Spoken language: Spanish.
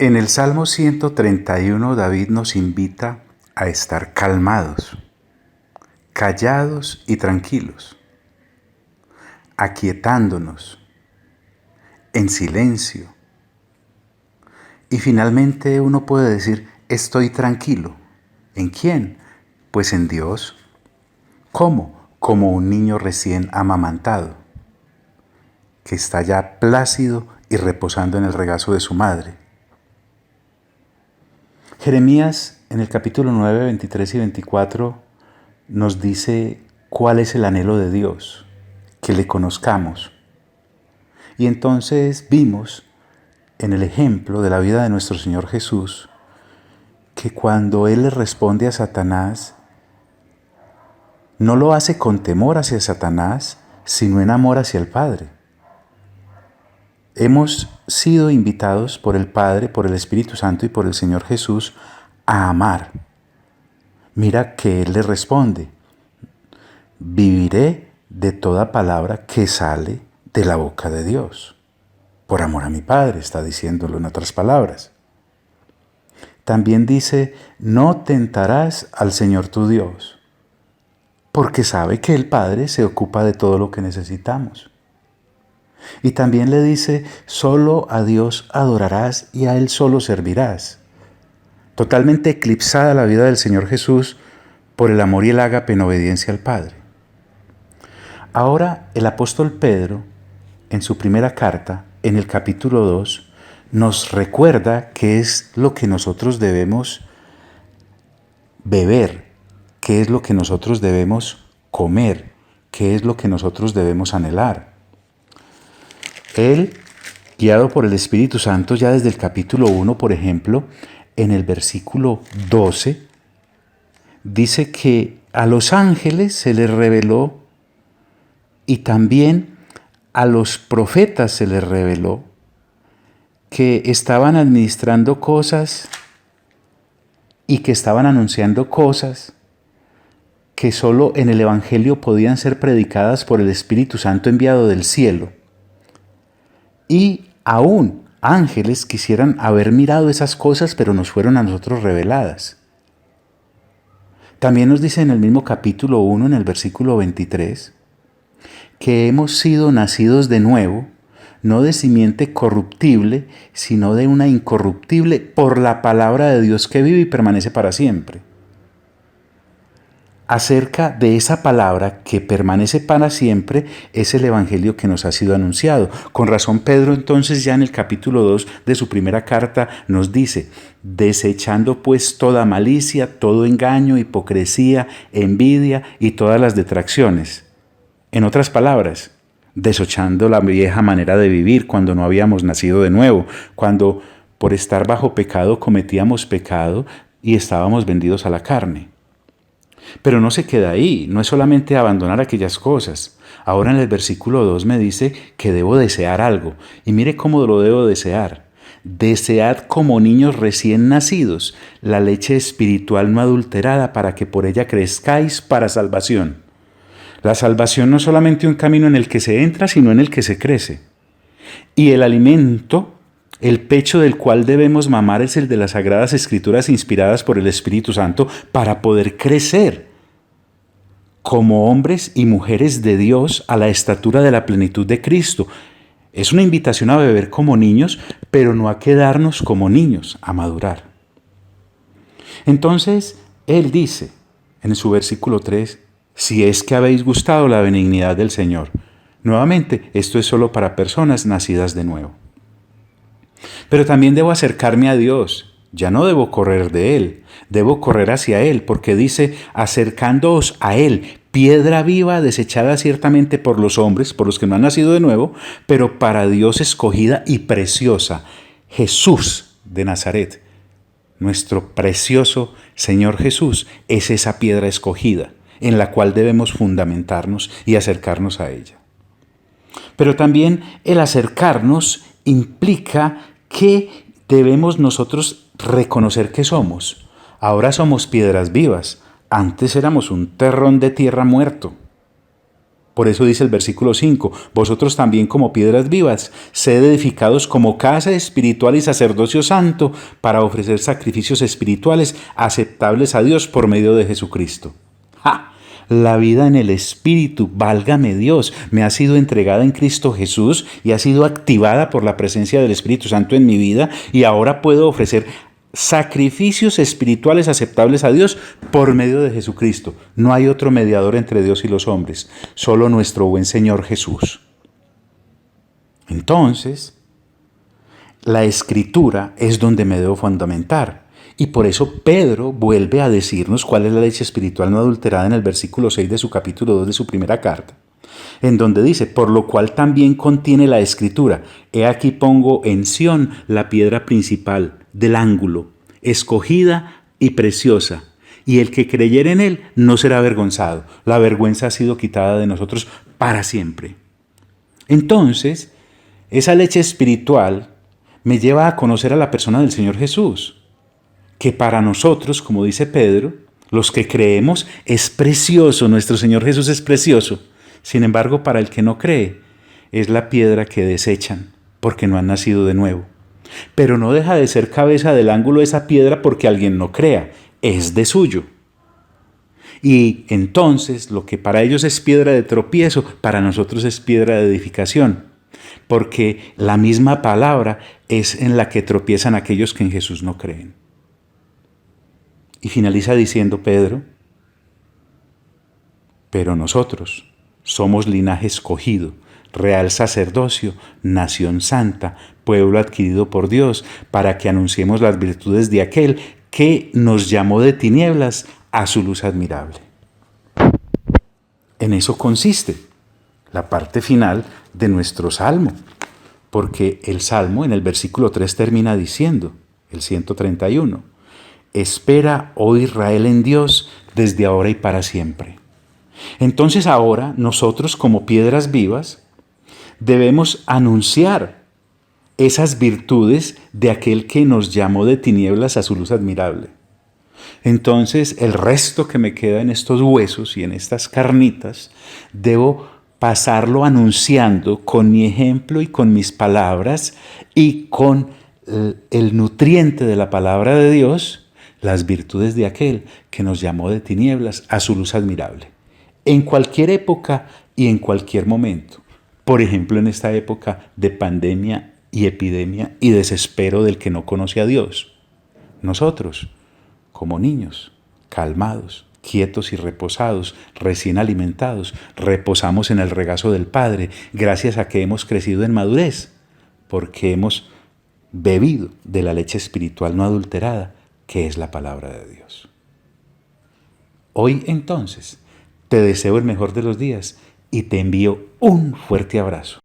En el Salmo 131 David nos invita a estar calmados, callados y tranquilos, aquietándonos, en silencio. Y finalmente uno puede decir, estoy tranquilo. ¿En quién? Pues en Dios. ¿Cómo? Como un niño recién amamantado, que está ya plácido y reposando en el regazo de su madre. Jeremías en el capítulo 9, 23 y 24 nos dice cuál es el anhelo de Dios, que le conozcamos. Y entonces vimos en el ejemplo de la vida de nuestro Señor Jesús que cuando Él le responde a Satanás, no lo hace con temor hacia Satanás, sino en amor hacia el Padre. Hemos sido invitados por el Padre, por el Espíritu Santo y por el Señor Jesús a amar. Mira que Él le responde, viviré de toda palabra que sale de la boca de Dios. Por amor a mi Padre, está diciéndolo en otras palabras. También dice, no tentarás al Señor tu Dios, porque sabe que el Padre se ocupa de todo lo que necesitamos. Y también le dice, solo a Dios adorarás y a Él solo servirás. Totalmente eclipsada la vida del Señor Jesús por el amor y el ágape en obediencia al Padre. Ahora el apóstol Pedro, en su primera carta, en el capítulo 2, nos recuerda qué es lo que nosotros debemos beber, qué es lo que nosotros debemos comer, qué es lo que nosotros debemos anhelar. Él, guiado por el Espíritu Santo, ya desde el capítulo 1, por ejemplo, en el versículo 12, dice que a los ángeles se les reveló y también a los profetas se les reveló que estaban administrando cosas y que estaban anunciando cosas que solo en el Evangelio podían ser predicadas por el Espíritu Santo enviado del cielo. Y aún ángeles quisieran haber mirado esas cosas, pero nos fueron a nosotros reveladas. También nos dice en el mismo capítulo 1, en el versículo 23, que hemos sido nacidos de nuevo, no de simiente corruptible, sino de una incorruptible, por la palabra de Dios que vive y permanece para siempre. Acerca de esa palabra que permanece para siempre es el Evangelio que nos ha sido anunciado. Con razón Pedro entonces ya en el capítulo 2 de su primera carta nos dice, desechando pues toda malicia, todo engaño, hipocresía, envidia y todas las detracciones. En otras palabras, desechando la vieja manera de vivir cuando no habíamos nacido de nuevo, cuando por estar bajo pecado cometíamos pecado y estábamos vendidos a la carne. Pero no se queda ahí, no es solamente abandonar aquellas cosas. Ahora en el versículo 2 me dice que debo desear algo. Y mire cómo lo debo desear. Desead como niños recién nacidos la leche espiritual no adulterada para que por ella crezcáis para salvación. La salvación no es solamente un camino en el que se entra, sino en el que se crece. Y el alimento, el pecho del cual debemos mamar es el de las Sagradas Escrituras inspiradas por el Espíritu Santo para poder crecer como hombres y mujeres de Dios a la estatura de la plenitud de Cristo. Es una invitación a beber como niños, pero no a quedarnos como niños, a madurar. Entonces, Él dice en su versículo 3, si es que habéis gustado la benignidad del Señor. Nuevamente, esto es solo para personas nacidas de nuevo. Pero también debo acercarme a Dios, ya no debo correr de Él, debo correr hacia Él, porque dice, acercándoos a Él, piedra viva desechada ciertamente por los hombres, por los que no han nacido de nuevo, pero para Dios escogida y preciosa, Jesús de Nazaret. Nuestro precioso Señor Jesús es esa piedra escogida, en la cual debemos fundamentarnos y acercarnos a ella. Pero también el acercarnos implica que debemos nosotros reconocer que somos. Ahora somos piedras vivas, antes éramos un terrón de tierra muerto. Por eso dice el versículo 5, vosotros también como piedras vivas, sed edificados como casa espiritual y sacerdocio santo para ofrecer sacrificios espirituales aceptables a Dios por medio de Jesucristo. ¡Ja! La vida en el Espíritu, válgame Dios, me ha sido entregada en Cristo Jesús y ha sido activada por la presencia del Espíritu Santo en mi vida y ahora puedo ofrecer sacrificios espirituales aceptables a Dios por medio de Jesucristo. No hay otro mediador entre Dios y los hombres, solo nuestro buen Señor Jesús. Entonces, la Escritura es donde me debo fundamentar. Y por eso Pedro vuelve a decirnos cuál es la leche espiritual no adulterada en el versículo 6 de su capítulo 2 de su primera carta, en donde dice, por lo cual también contiene la Escritura, he aquí pongo en Sión la piedra principal del ángulo, escogida y preciosa, y el que creyere en él no será avergonzado. La vergüenza ha sido quitada de nosotros para siempre. Entonces, esa leche espiritual me lleva a conocer a la persona del Señor Jesús, que para nosotros, como dice Pedro, los que creemos, es precioso, nuestro Señor Jesús es precioso. Sin embargo, para el que no cree, es la piedra que desechan, porque no han nacido de nuevo. Pero no deja de ser cabeza del ángulo esa piedra porque alguien no crea, es de suyo. Y entonces, lo que para ellos es piedra de tropiezo, para nosotros es piedra de edificación, porque la misma palabra es en la que tropiezan aquellos que en Jesús no creen. Y finaliza diciendo Pedro, pero nosotros somos linaje escogido, real sacerdocio, nación santa, pueblo adquirido por Dios, para que anunciemos las virtudes de aquel que nos llamó de tinieblas a su luz admirable. En eso consiste la parte final de nuestro salmo, porque el salmo en el versículo 3 termina diciendo, el 131, espera, oh Israel, en Dios, desde ahora y para siempre. Entonces ahora nosotros como piedras vivas debemos anunciar esas virtudes de aquel que nos llamó de tinieblas a su luz admirable. Entonces el resto que me queda en estos huesos y en estas carnitas, debo pasarlo anunciando con mi ejemplo y con mis palabras y con el nutriente de la palabra de Dios, las virtudes de aquel que nos llamó de tinieblas a su luz admirable. En cualquier época y en cualquier momento. Por ejemplo, en esta época de pandemia y epidemia y desespero del que no conoce a Dios. Nosotros, como niños, calmados, quietos y reposados, recién alimentados, reposamos en el regazo del Padre, gracias a que hemos crecido en madurez, porque hemos bebido de la leche espiritual no adulterada, que es la palabra de Dios. Hoy entonces te deseo el mejor de los días y te envío un fuerte abrazo.